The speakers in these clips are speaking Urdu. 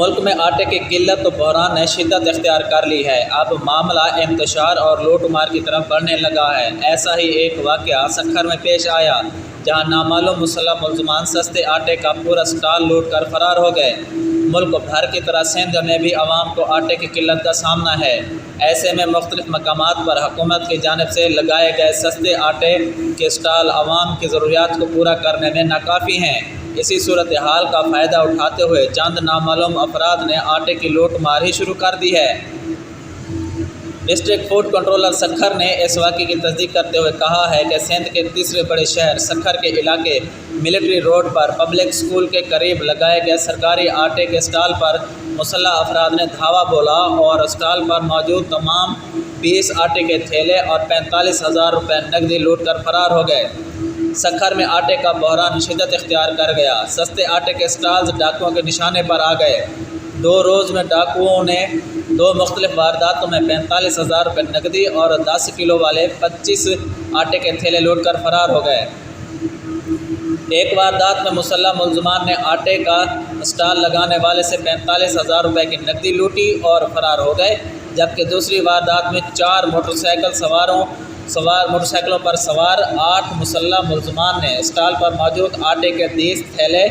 ملک میں آٹے کی قلت و بحران نے شدت اختیار کر لی ہے۔ اب معاملہ انتشار اور لوٹ مار کی طرف بڑھنے لگا ہے۔ ایسا ہی ایک واقعہ سکھر میں پیش آیا، جہاں نامعلوم مسلح ملزمان سستے آٹے کا پورا اسٹال لوٹ کر فرار ہو گئے۔ ملک بھر کی طرح سندھ میں بھی عوام کو آٹے کی قلت کا سامنا ہے۔ ایسے میں مختلف مقامات پر حکومت کی جانب سے لگائے گئے سستے آٹے کے اسٹال عوام کی ضروریات کو پورا کرنے میں ناکافی ہیں۔ اسی صورتحال کا فائدہ اٹھاتے ہوئے چند نامعلوم افراد نے آٹے کی لوٹ مار ہی شروع کر دی ہے۔ ڈسٹرکٹ فوڈ کنٹرولر سکھر نے اس واقعے کی تصدیق کرتے ہوئے کہا ہے کہ سندھ کے تیسرے بڑے شہر سکھر کے علاقے ملٹری روڈ پر پبلک اسکول کے قریب لگائے گئے سرکاری آٹے کے اسٹال پر مسلح افراد نے دھاوا بولا اور اسٹال پر موجود تمام 20 آٹے کے تھیلے اور 45,000 روپے نقدی لوٹ کر فرار ہو گئے۔ سکھر میں آٹے کا بحران شدت اختیار کر گیا۔ سستے آٹے کے اسٹالز ڈاکوؤں کے نشانے پر آ گئے۔ 2 روز میں ڈاکوؤں نے 2 مختلف وارداتوں میں 45,000 روپے نقدی اور 10 کلو والے 25 آٹے کے تھیلے لوٹ کر فرار ہو گئے۔ ایک واردات میں مسلح ملزمان نے آٹے کا اسٹال لگانے والے سے 45,000 روپے کی نقدی لوٹی اور فرار ہو گئے، جبکہ دوسری واردات میں 4 موٹر سائیکلوں پر سوار 8 مسلح ملزمان نے اسٹال پر موجود آٹے کے 30 تھیلے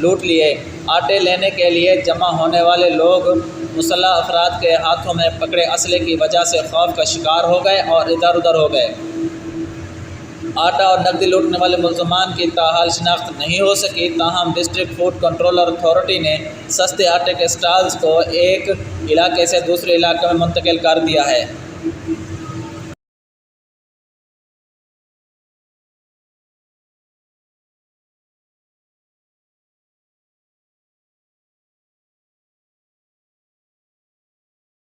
لوٹ لیے۔ آٹے لینے کے لیے جمع ہونے والے لوگ مسلح افراد کے ہاتھوں میں پکڑے اسلحے کی وجہ سے خوف کا شکار ہو گئے اور ادھر ادھر ہو گئے۔ آٹا اور نقدی لوٹنے والے ملزمان کی تاحال شناخت نہیں ہو سکی، تاہم ڈسٹرکٹ فوڈ کنٹرولر اتھارٹی نے سستے آٹے کے اسٹالز کو ایک علاقے سے دوسرے علاقے میں منتقل کر دیا ہے۔